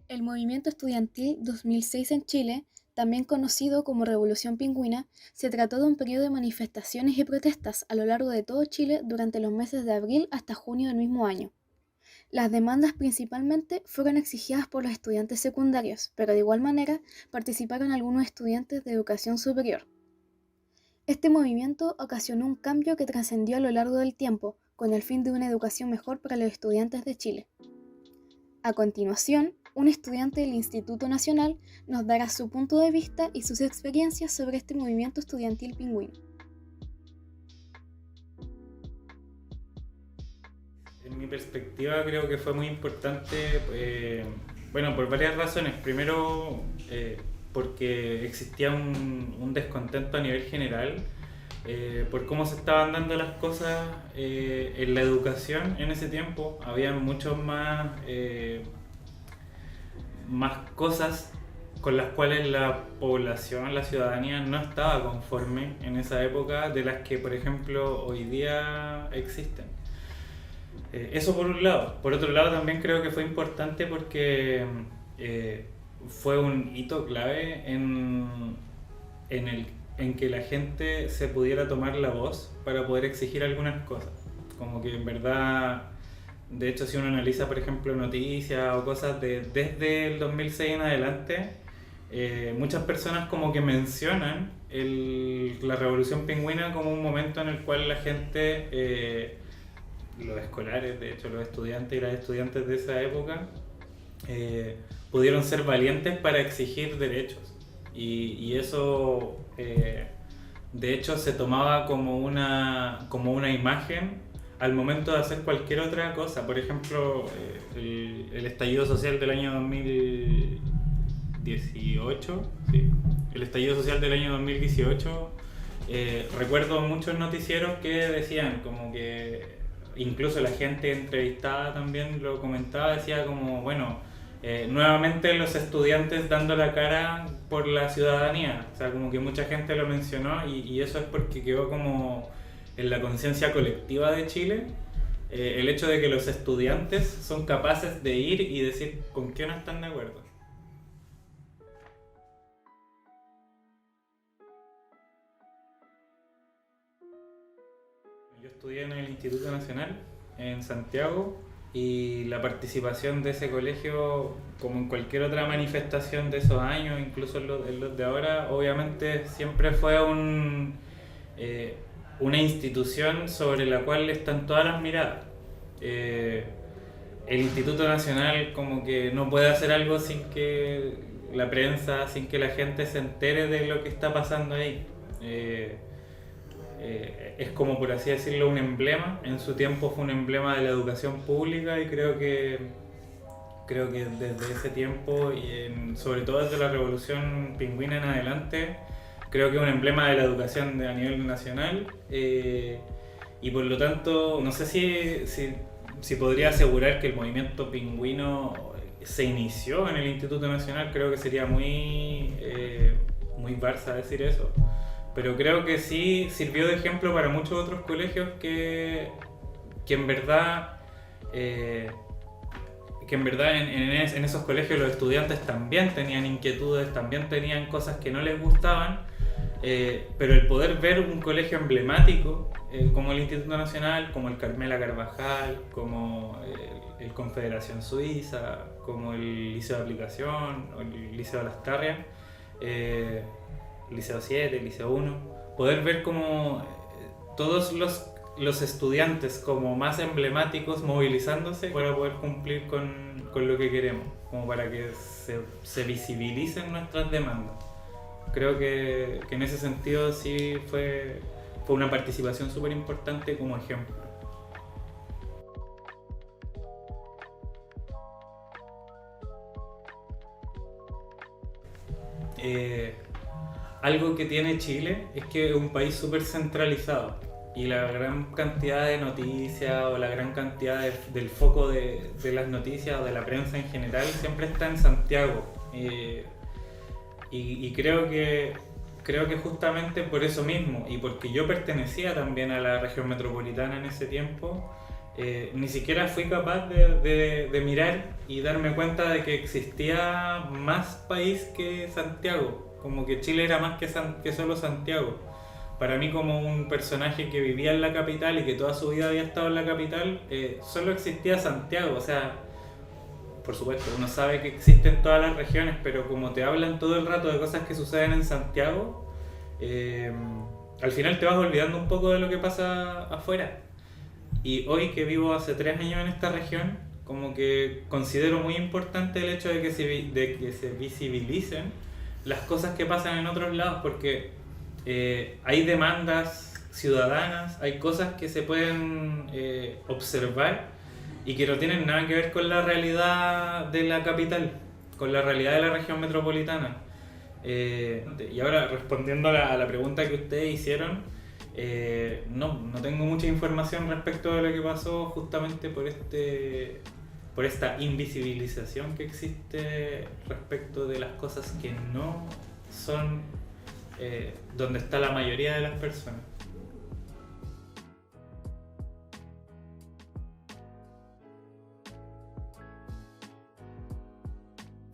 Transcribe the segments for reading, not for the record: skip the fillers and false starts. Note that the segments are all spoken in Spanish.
El movimiento estudiantil 2006 en Chile, también conocido como Revolución Pingüina, se trató de un periodo de manifestaciones y protestas a lo largo de todo Chile durante los meses de abril hasta junio del mismo año. Las demandas principalmente fueron exigidas por los estudiantes secundarios, pero de igual manera participaron algunos estudiantes de educación superior. Este movimiento ocasionó un cambio que trascendió a lo largo del tiempo, con el fin de una educación mejor para los estudiantes de Chile. A continuación, un estudiante del Instituto Nacional nos dará su punto de vista y sus experiencias sobre este movimiento estudiantil pingüino. En mi perspectiva creo que fue muy importante, bueno, por varias razones. Primero, porque existía un descontento a nivel general por cómo se estaban dando las cosas en la educación en ese tiempo. Había muchos más cosas con las cuales la población, la ciudadanía no estaba conforme en esa época de las que, por ejemplo, hoy día existen. Eso por un lado. Por otro lado también creo que fue importante porque eh, fue un hito clave en que la gente se pudiera tomar la voz para poder exigir algunas cosas. Como que en verdad, de hecho si uno analiza por ejemplo noticias o cosas desde el 2006 en adelante, muchas personas como que mencionan la revolución pingüina como un momento en el cual la gente... los escolares, de hecho los estudiantes y las estudiantes de esa época, pudieron ser valientes para exigir derechos. Y eso, de hecho, se tomaba como una imagen al momento de hacer cualquier otra cosa. Por ejemplo, el estallido social del año 2018, sí, el estallido social del año 2018, recuerdo muchos noticieros que decían como que incluso la gente entrevistada también lo comentaba, decía como, bueno, nuevamente los estudiantes dando la cara por la ciudadanía, o sea, como que mucha gente lo mencionó y eso es porque quedó como en la conciencia colectiva de Chile, el hecho de que los estudiantes son capaces de ir y decir con qué no están de acuerdo. Yo estudié en el Instituto Nacional en Santiago y la participación de ese colegio, como en cualquier otra manifestación de esos años, incluso en los de ahora, obviamente siempre fue eh, una institución sobre la cual están todas las miradas. Eh, el Instituto Nacional como que no puede hacer algo sin que la prensa, sin que la gente se entere de lo que está pasando ahí. Es como por así decirlo un emblema. En su tiempo fue un emblema de la educación pública y creo que desde ese tiempo y sobre todo desde la Revolución Pingüina en adelante, creo que es un emblema de la educación a nivel nacional y por lo tanto no sé si podría asegurar que el movimiento pingüino se inició en el Instituto Nacional. Creo que sería muy Barça decir eso, pero creo que sí sirvió de ejemplo para muchos otros colegios que en verdad, eh, en esos colegios los estudiantes también tenían inquietudes, también tenían cosas que no les gustaban, pero el poder ver un colegio emblemático como el Instituto Nacional, como el Carmela Carvajal, como el Confederación Suiza, como el Liceo de Aplicación o el Liceo de Las Tarrias, Liceo 7, Liceo 1, poder ver como todos los estudiantes como más emblemáticos movilizándose para poder cumplir con lo que queremos, como para que se visibilicen nuestras demandas. Creo que en ese sentido sí fue una participación súper importante como ejemplo. Eh, Algo que tiene Chile es que es un país súper centralizado y la gran cantidad de noticias o la gran cantidad del foco de las noticias o de la prensa en general siempre está en Santiago. Y creo que justamente por eso mismo y porque yo pertenecía también a la región metropolitana en ese tiempo, ni siquiera fui capaz de mirar y darme cuenta de que existía más país que Santiago, como que Chile era más que solo Santiago. Para mí, como un personaje que vivía en la capital y que toda su vida había estado en la capital, solo existía Santiago. O sea, por supuesto, uno sabe que existen todas las regiones, pero como te hablan todo el rato de cosas que suceden en Santiago, eh, al final te vas olvidando un poco de lo que pasa afuera. Y hoy que vivo hace 3 años en esta región, como que considero muy importante el hecho de que se visibilicen las cosas que pasan en otros lados, porque hay demandas ciudadanas, hay cosas que se pueden observar y que no tienen nada que ver con la realidad de la capital, con la realidad de la región metropolitana. Y ahora, respondiendo a la pregunta que ustedes hicieron, no tengo mucha información respecto de lo que pasó justamente por esta invisibilización que existe respecto de las cosas que no son donde está la mayoría de las personas.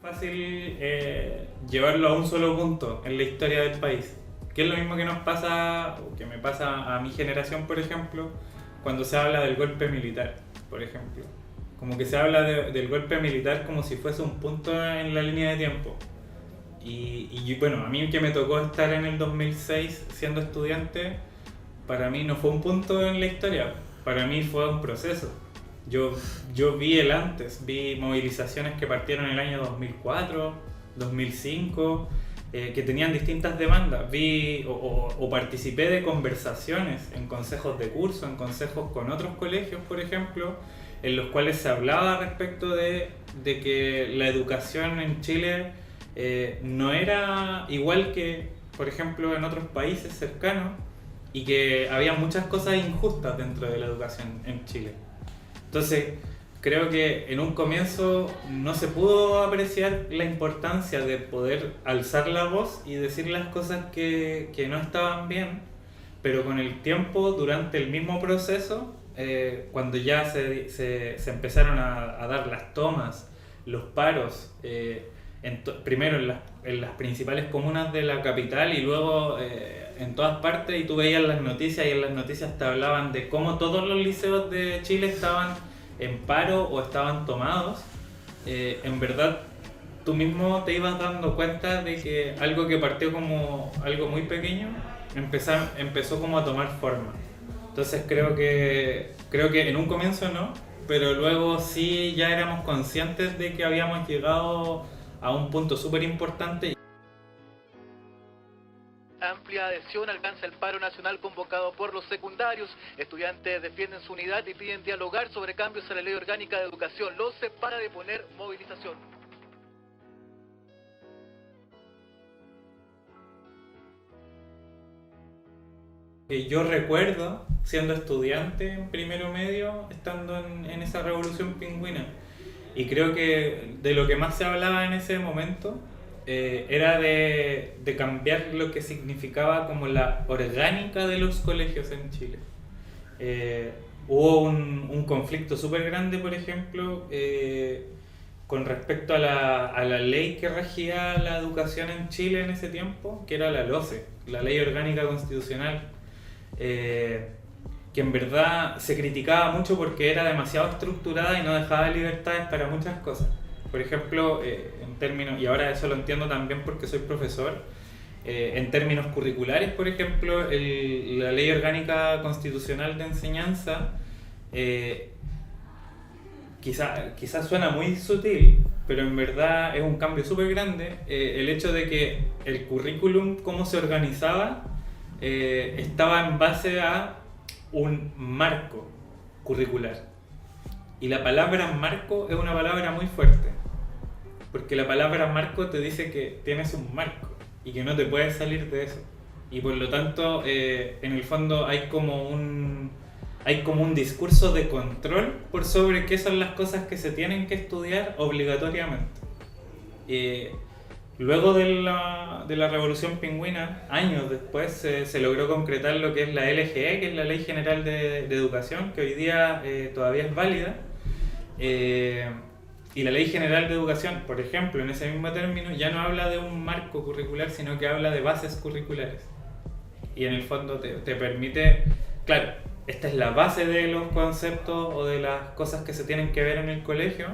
Fácil llevarlo a un solo punto en la historia del país, que es lo mismo que nos pasa, o que me pasa a mi generación, por ejemplo, cuando se habla del golpe militar, por ejemplo. Como que se habla del golpe militar como si fuese un punto en la línea de tiempo. Y bueno, a mí que me tocó estar en el 2006 siendo estudiante, para mí no fue un punto en la historia, para mí fue un proceso. Yo vi el antes, vi movilizaciones que partieron en el año 2004, 2005, que tenían distintas demandas. Vi o participé de conversaciones en consejos de curso, en consejos con otros colegios, por ejemplo, en los cuales se hablaba respecto de que la educación en Chile no era igual que, por ejemplo, en otros países cercanos, y que había muchas cosas injustas dentro de la educación en Chile. Entonces, creo que en un comienzo no se pudo apreciar la importancia de poder alzar la voz y decir las cosas que no estaban bien, pero con el tiempo, durante el mismo proceso, cuando ya se empezaron a dar las tomas, los paros, primero en las principales comunas de la capital y luego en todas partes, y tú veías las noticias y en las noticias te hablaban de cómo todos los liceos de Chile estaban en paro o estaban tomados. En verdad tú mismo te ibas dando cuenta de que algo que partió como algo muy pequeño empezó como a tomar forma. Entonces creo que en un comienzo no, pero luego sí ya éramos conscientes de que habíamos llegado a un punto súper importante. Amplia adhesión alcanza el paro nacional convocado por los secundarios. Estudiantes defienden su unidad y piden dialogar sobre cambios a la Ley Orgánica de Educación. Los separa de poner movilización. Yo recuerdo siendo estudiante en primero medio, estando en esa revolución pingüina, y creo que de lo que más se hablaba en ese momento era de cambiar lo que significaba como la orgánica de los colegios en Chile. Hubo un conflicto súper grande, por ejemplo, con respecto a la ley que regía la educación en Chile en ese tiempo, que era la LOCE, la Ley Orgánica Constitucional, que en verdad se criticaba mucho porque era demasiado estructurada y no dejaba libertades para muchas cosas. Por ejemplo, en términos, y ahora eso lo entiendo también porque soy profesor, en términos curriculares, por ejemplo, la Ley Orgánica Constitucional de Enseñanza quizás suena muy sutil, pero en verdad es un cambio súper grande. El hecho de que el currículum, cómo se organizaba, estaba en base a un marco curricular. Y la palabra marco es una palabra muy fuerte, porque la palabra marco te dice que tienes un marco y que no te puedes salir de eso. Y por lo tanto, en el fondo hay como un discurso de control por sobre qué son las cosas que se tienen que estudiar obligatoriamente. Luego de la Revolución Pingüina, años después, se logró concretar lo que es la LGE, que es la Ley General de Educación, que hoy día todavía es válida. Y la Ley General de Educación, por ejemplo, en ese mismo término, ya no habla de un marco curricular, sino que habla de bases curriculares. Y en el fondo te permite, claro, esta es la base de los conceptos o de las cosas que se tienen que ver en el colegio,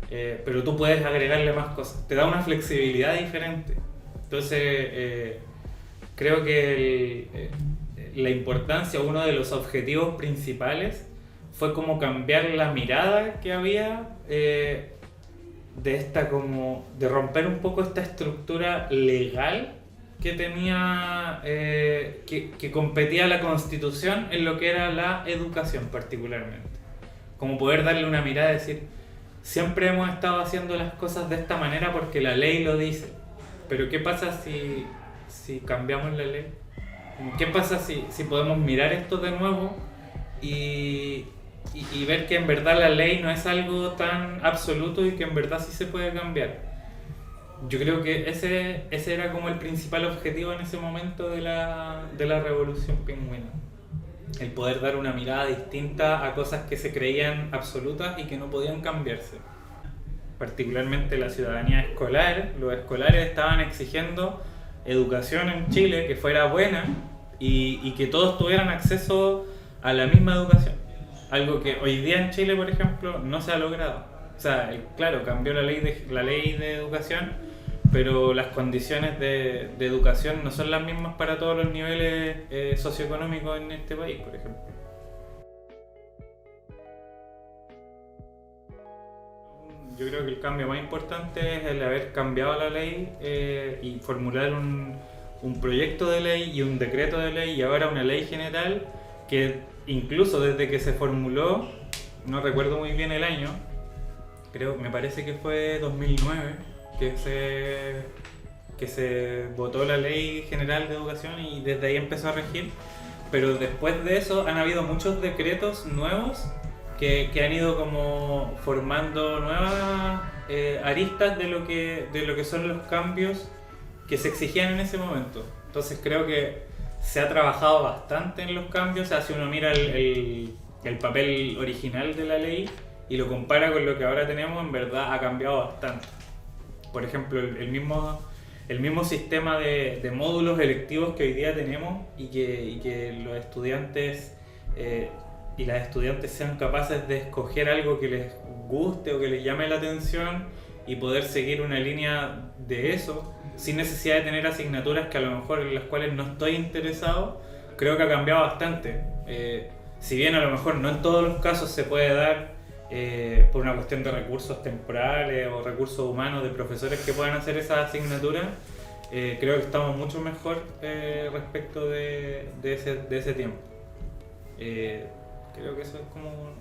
pero tú puedes agregarle más cosas. Te da una flexibilidad diferente. Entonces, creo que la importancia, uno de los objetivos principales, fue como cambiar la mirada que había de romper un poco esta estructura legal que tenía, que competía la Constitución en lo que era la educación particularmente. Como poder darle una mirada y decir, siempre hemos estado haciendo las cosas de esta manera porque la ley lo dice, pero ¿qué pasa si cambiamos la ley? ¿Qué pasa si podemos mirar esto de nuevo y ver que en verdad la ley no es algo tan absoluto y que en verdad sí se puede cambiar? Yo creo que ese era como el principal objetivo en ese momento de la Revolución Pingüina. El poder dar una mirada distinta a cosas que se creían absolutas y que no podían cambiarse. Particularmente la ciudadanía escolar, los escolares estaban exigiendo educación en Chile que fuera buena y que todos tuvieran acceso a la misma educación. Algo que hoy día en Chile, por ejemplo, no se ha logrado. O sea, claro, cambió la ley de educación, pero las condiciones de educación no son las mismas para todos los niveles socioeconómicos en este país, por ejemplo. Yo creo que el cambio más importante es el haber cambiado la ley y formular un proyecto de ley y un decreto de ley y ahora una ley general que incluso desde que se formuló, no recuerdo muy bien el año, me parece que fue 2009 que se votó la Ley General de Educación y desde ahí empezó a regir, pero después de eso han habido muchos decretos nuevos que han ido como formando nuevas aristas de lo que son los cambios que se exigían en ese momento. Entonces creo que se ha trabajado bastante en los cambios. O sea, si uno mira el papel original de la ley y lo compara con lo que ahora tenemos, en verdad ha cambiado bastante. Por ejemplo, el mismo sistema de módulos electivos que hoy día tenemos y que los estudiantes y las estudiantes sean capaces de escoger algo que les guste o que les llame la atención y poder seguir una línea de eso sin necesidad de tener asignaturas que a lo mejor en las cuales no estoy interesado, creo que ha cambiado bastante. Si bien a lo mejor no en todos los casos se puede dar por una cuestión de recursos temporales o recursos humanos de profesores que puedan hacer esas asignaturas, creo que estamos mucho mejor respecto de ese tiempo. Creo que eso es como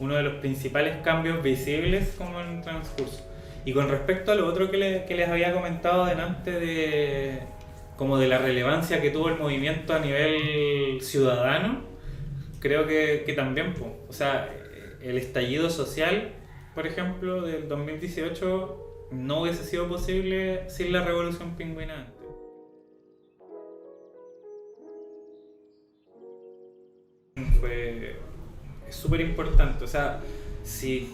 uno de los principales cambios visibles como en el transcurso. Y con respecto a lo otro que les había comentado delante de la relevancia que tuvo el movimiento a nivel ciudadano, creo que también, o sea, el estallido social, por ejemplo, del 2018 no hubiese sido posible sin la Revolución Pingüina antes. Es súper importante, o sea, si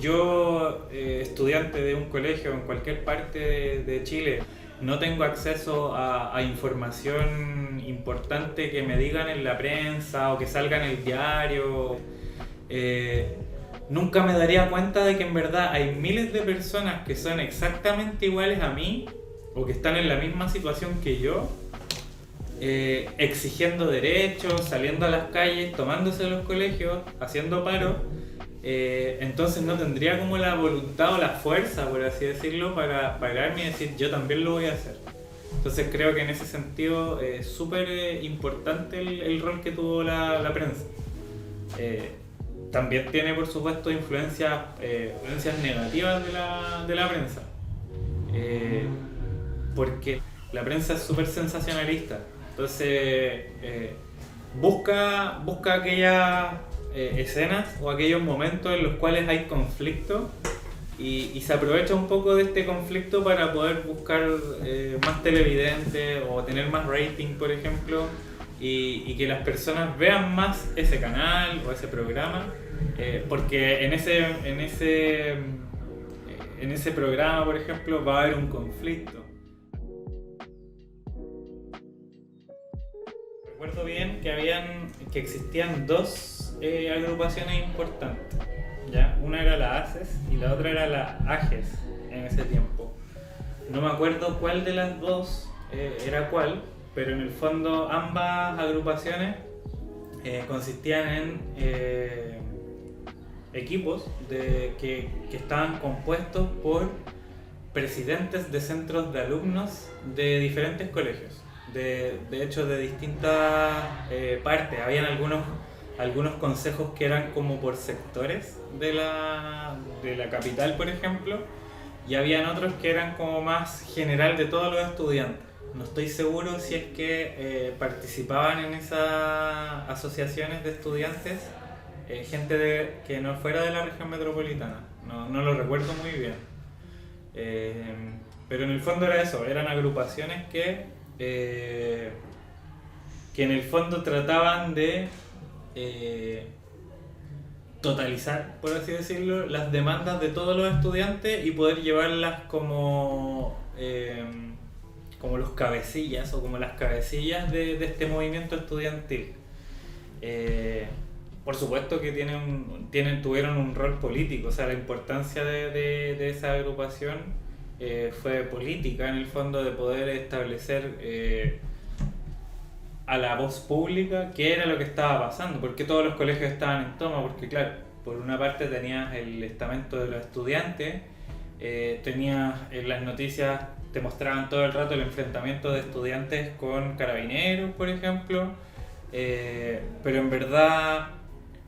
yo, estudiante de un colegio en cualquier parte de Chile, no tengo acceso a información importante que me digan en la prensa o que salga en el diario, nunca me daría cuenta de que en verdad hay miles de personas que son exactamente iguales a mí o que están en la misma situación que yo, exigiendo derechos, saliendo a las calles, tomándose los colegios, haciendo paro. Entonces no tendría como la voluntad o la fuerza, por así decirlo, para pararme y decir yo también lo voy a hacer. Entonces creo que en ese sentido es súper importante el rol que tuvo la prensa. También tiene, por supuesto, influencias negativas de la prensa, porque la prensa es súper sensacionalista. Entonces busca aquellas escenas o aquellos momentos en los cuales hay conflicto y se aprovecha un poco de este conflicto para poder buscar más televidentes o tener más rating, por ejemplo, y que las personas vean más ese canal o ese programa, porque en ese programa, por ejemplo, va a haber un conflicto. Recuerdo bien que existían dos agrupaciones importantes, ¿ya? Una era la ACES y la otra era la AGES en ese tiempo. No me acuerdo cuál de las dos era cuál, pero en el fondo ambas agrupaciones consistían en equipos que estaban compuestos por presidentes de centros de alumnos de diferentes colegios. De hecho, de distintas partes. Habían algunos consejos que eran como por sectores de la capital, por ejemplo, y habían otros que eran como más general de todos los estudiantes. No estoy seguro si es que participaban en esas asociaciones de estudiantes gente que no fuera de la región metropolitana. No lo recuerdo muy bien. Pero en el fondo era eso, eran agrupaciones que en el fondo trataban de totalizar, por así decirlo, las demandas de todos los estudiantes y poder llevarlas como los cabecillas o como las cabecillas de este movimiento estudiantil. Por supuesto que tuvieron un rol político, o sea, la importancia de esa agrupación fue política en el fondo, de poder establecer a la voz pública qué era lo que estaba pasando, porque todos los colegios estaban en toma, porque claro, por una parte tenías el estamento de los estudiantes, tenías en las noticias, te mostraban todo el rato el enfrentamiento de estudiantes con carabineros, por ejemplo, pero en verdad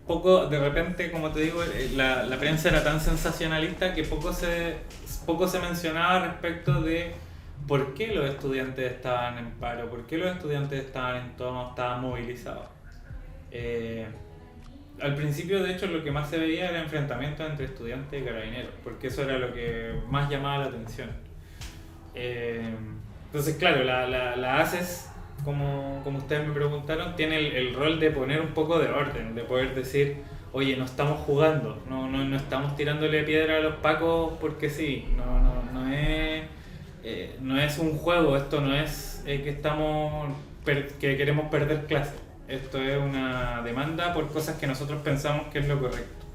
poco, de repente, como te digo, la prensa era tan sensacionalista que poco se mencionaba respecto de por qué los estudiantes estaban en paro, por qué los estudiantes estaban en toma, estaban movilizados. Al principio, de hecho, lo que más se veía era enfrentamientos entre estudiantes y carabineros, porque eso era lo que más llamaba la atención. Entonces, claro, la ACES, como ustedes me preguntaron, tiene el rol de poner un poco de orden, de poder decir, oye, no estamos jugando, no estamos tirándole piedra a los pacos porque sí, no es un juego, esto no es que queremos perder clase, esto es una demanda por cosas que nosotros pensamos que es lo correcto.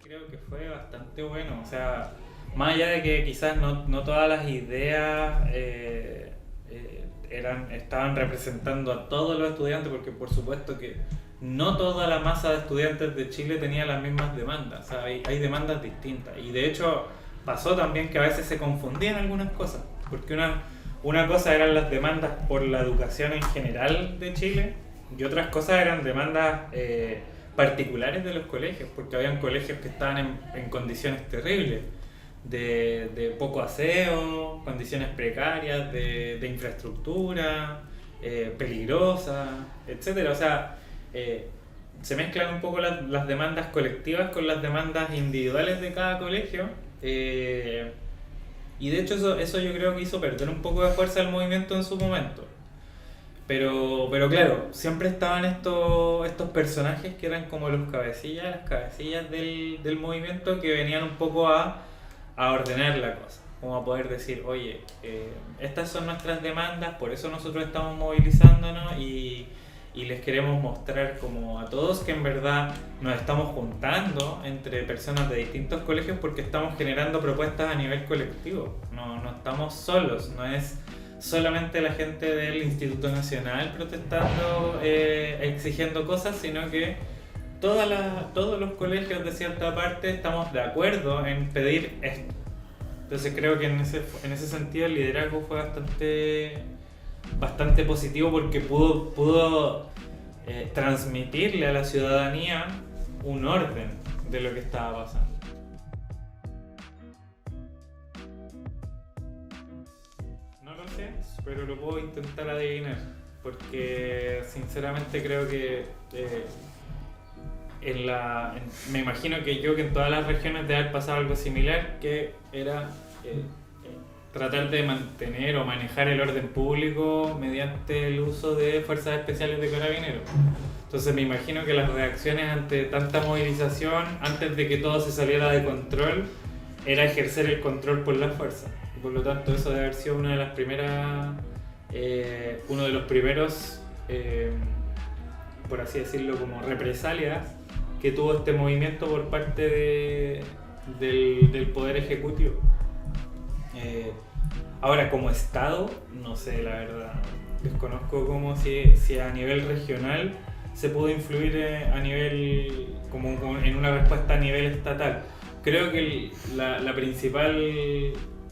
Creo que fue bastante bueno, o sea, más allá de que quizás no todas las ideas estaban representando a todos los estudiantes, porque por supuesto que no toda la masa de estudiantes de Chile tenía las mismas demandas, o sea, hay demandas distintas, y de hecho pasó también que a veces se confundían algunas cosas, porque una cosa eran las demandas por la educación en general de Chile y otras cosas eran demandas particulares de los colegios, porque habían colegios que estaban en condiciones terribles, de poco aseo, condiciones precarias, de infraestructura, peligrosa, etcétera. O sea, se mezclan un poco las demandas colectivas con las demandas individuales de cada colegio, y de hecho eso yo creo que hizo perder un poco de fuerza al movimiento en su momento. Pero claro, siempre estaban estos personajes que eran como las cabecillas del movimiento, que venían un poco a ordenar la cosa, como a poder decir, oye, estas son nuestras demandas, por eso nosotros estamos movilizándonos y les queremos mostrar como a todos que en verdad nos estamos juntando entre personas de distintos colegios porque estamos generando propuestas a nivel colectivo, no estamos solos, no es solamente la gente del Instituto Nacional protestando, exigiendo cosas, sino que todos los colegios de cierta parte estamos de acuerdo en pedir esto. Entonces creo que en ese sentido el liderazgo fue bastante positivo, porque pudo transmitirle a la ciudadanía un orden de lo que estaba pasando. No lo sé, pero lo puedo intentar adivinar, porque sinceramente creo que me imagino que en todas las regiones debe haber pasado algo similar, que era tratar de mantener o manejar el orden público mediante el uso de fuerzas especiales de carabineros. Entonces me imagino que las reacciones ante tanta movilización, antes de que todo se saliera de control, era ejercer el control por la fuerza. Y por lo tanto eso debe haber sido una de las primeras, uno de los primeros, por así decirlo, como represalias que tuvo este movimiento por parte del Poder Ejecutivo. Ahora, como Estado, no sé, la verdad, desconozco cómo si a nivel regional se pudo influir a nivel, como en una respuesta a nivel estatal. Creo que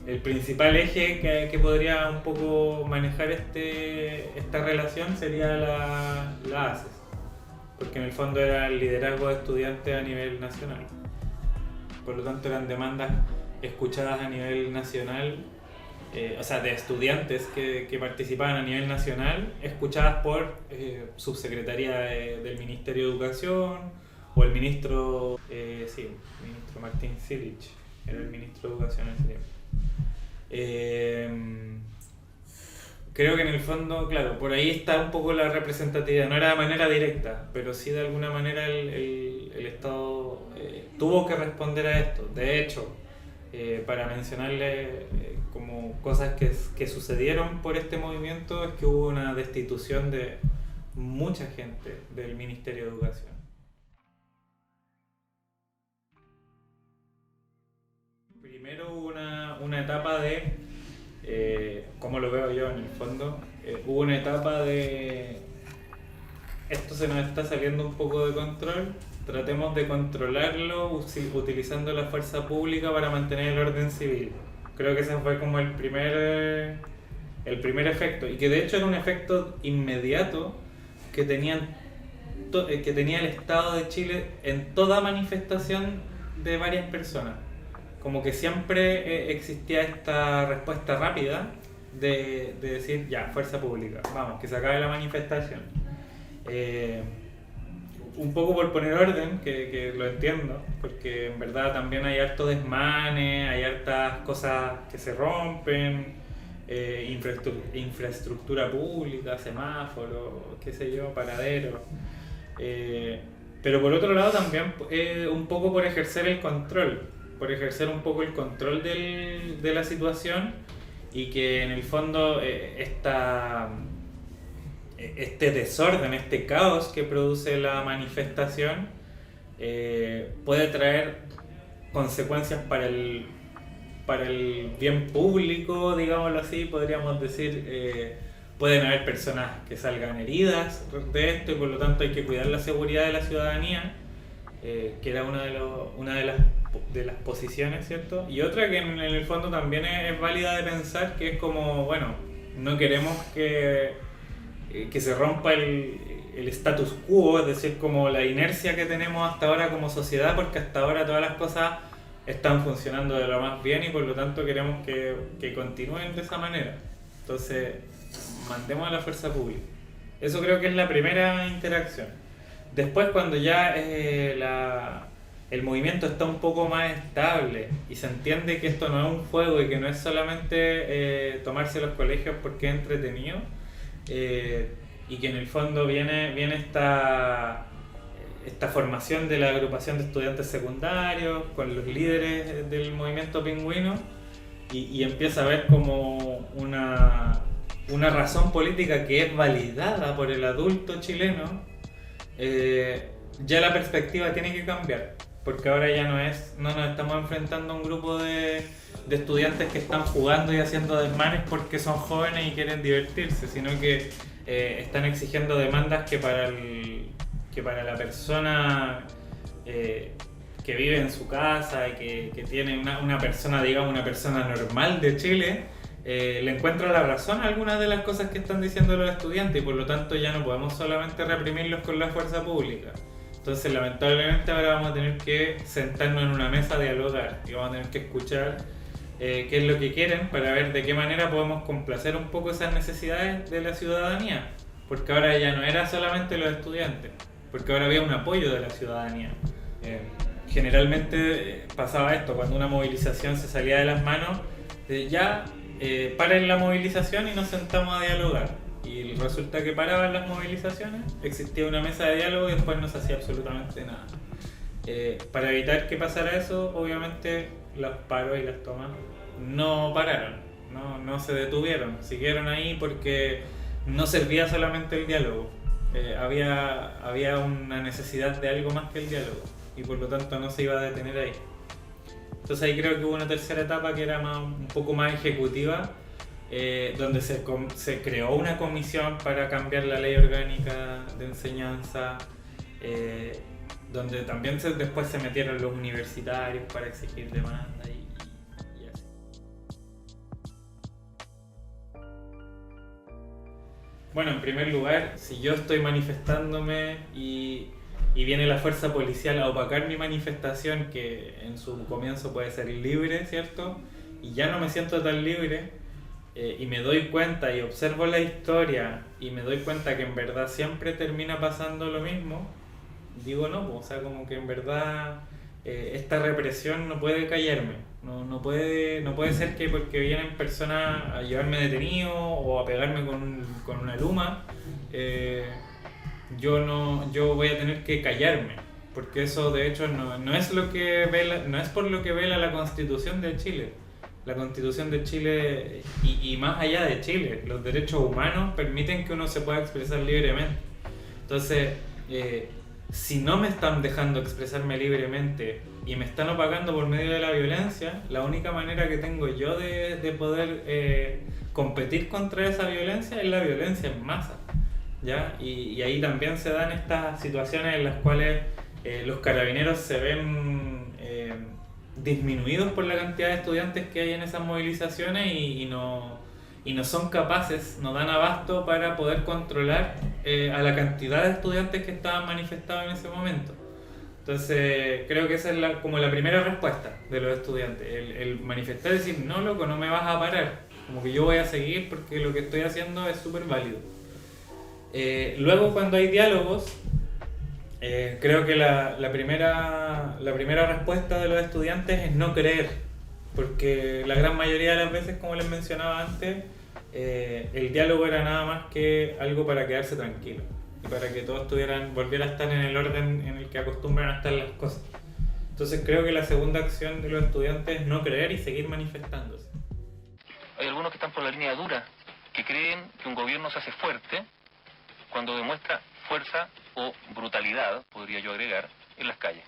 el principal eje que podría un poco manejar esta relación sería la ACES, porque en el fondo era el liderazgo de estudiantes a nivel nacional. Por lo tanto eran demandas escuchadas a nivel nacional, o sea, de estudiantes que participaban a nivel nacional, escuchadas por subsecretaría del Ministerio de Educación o el ministro, el ministro Martín Silich, era el ministro de Educación en ese tiempo. Creo que en el fondo, claro, por ahí está un poco la representatividad, no era de manera directa, pero sí de alguna manera el Estado tuvo que responder a esto. De hecho, para mencionarle como cosas que sucedieron por este movimiento, es que hubo una destitución de mucha gente del Ministerio de Educación. Primero hubo una etapa de, como lo veo yo en el fondo, hubo una etapa de esto se nos está saliendo un poco de control, tratemos de controlarlo utilizando la fuerza pública para mantener el orden civil. Creo que ese fue como el primer efecto, y que de hecho era un efecto inmediato que tenía el Estado de Chile en toda manifestación de varias personas. Como que siempre existía esta respuesta rápida de decir, ya, fuerza pública, vamos, que se acabe la manifestación. Un poco por poner orden, que lo entiendo, porque en verdad también hay harto desmanes, hay hartas cosas que se rompen, infraestructura pública, semáforos, qué sé yo, paraderos. Pero por otro lado también un poco por ejercer el control, por ejercer un poco el control de la situación, y que en el fondo este desorden, este caos que produce la manifestación puede traer consecuencias para el bien público, digámoslo así, podríamos decir. Pueden haber personas que salgan heridas de esto, y por lo tanto hay que cuidar la seguridad de la ciudadanía, que era una de las posiciones, ¿cierto? Y otra que en el fondo también es válida de pensar, que es como, bueno, no queremos que se rompa el status quo, es decir, como la inercia que tenemos hasta ahora como sociedad, porque hasta ahora todas las cosas están funcionando de lo más bien y por lo tanto queremos que continúen de esa manera. Entonces, mandemos a la fuerza pública. Eso creo que es la primera interacción. Después, cuando ya el movimiento está un poco más estable y se entiende que esto no es un juego y que no es solamente tomarse los colegios porque es entretenido, y que en el fondo viene esta formación de la agrupación de estudiantes secundarios con los líderes del movimiento pingüino, y empieza a haber como una razón política que es validada por el adulto chileno, ya la perspectiva tiene que cambiar, porque ahora ya no nos estamos enfrentando a un grupo de estudiantes que están jugando y haciendo desmanes porque son jóvenes y quieren divertirse, sino que están exigiendo demandas que para la persona que vive en su casa y que tiene una persona, digamos, una persona normal de Chile, le encuentra la razón a algunas de las cosas que están diciendo los estudiantes, y por lo tanto ya no podemos solamente reprimirlos con la fuerza pública. Entonces, lamentablemente ahora vamos a tener que sentarnos en una mesa a dialogar y vamos a tener que escuchar qué es lo que quieren, para ver de qué manera podemos complacer un poco esas necesidades de la ciudadanía, porque ahora ya no era solamente los estudiantes, porque ahora había un apoyo de la ciudadanía. Generalmente pasaba esto, cuando una movilización se salía de las manos, paren la movilización y nos sentamos a dialogar. Y resulta que paraban las movilizaciones, existía una mesa de diálogo y después no se hacía absolutamente nada. Para evitar que pasara eso, obviamente los paros y las tomas no pararon, no se detuvieron, siguieron ahí porque no servía solamente el diálogo. Había una necesidad de algo más que el diálogo y por lo tanto no se iba a detener ahí. Entonces ahí creo que hubo una tercera etapa que era un poco más ejecutiva, donde se creó una comisión para cambiar la ley orgánica de enseñanza, donde también después se metieron los universitarios para exigir demanda y así. Bueno, en primer lugar, si yo estoy manifestándome y viene la fuerza policial a opacar mi manifestación, que en su comienzo puede ser libre, ¿cierto? Y ya no me siento tan libre, y me doy cuenta y observo la historia y me doy cuenta que en verdad siempre termina pasando lo mismo, digo no, o sea, como que en verdad esta represión no puede callarme, no puede ser que porque vienen personas a llevarme detenido o a pegarme con una luma, yo voy a tener que callarme, porque eso de hecho no es lo que no es por lo que vela la Constitución de Chile. La Constitución de Chile y más allá de Chile, los derechos humanos permiten que uno se pueda expresar libremente. Entonces, si no me están dejando expresarme libremente y me están opacando por medio de la violencia, la única manera que tengo yo de poder competir contra esa violencia es la violencia en masa, ¿ya? Y ahí también se dan estas situaciones en las cuales los carabineros se ven disminuidos por la cantidad de estudiantes que hay en esas movilizaciones y no son capaces, no dan abasto para poder controlar a la cantidad de estudiantes que estaban manifestados en ese momento. Entonces creo que esa es como la primera respuesta de los estudiantes, el manifestar y decir no loco, no me vas a parar, como que yo voy a seguir porque lo que estoy haciendo es súper válido. Luego cuando hay diálogos, creo que la primera respuesta de los estudiantes es no creer, porque la gran mayoría de las veces, como les mencionaba antes, el diálogo era nada más que algo para quedarse tranquilo y para que todos volviera a estar en el orden en el que acostumbran a estar las cosas. Entonces creo que la segunda acción de los estudiantes es no creer y seguir manifestándose. Hay algunos que están por la línea dura, que creen que un gobierno se hace fuerte cuando demuestra fuerza o brutalidad, podría yo agregar, en las calles.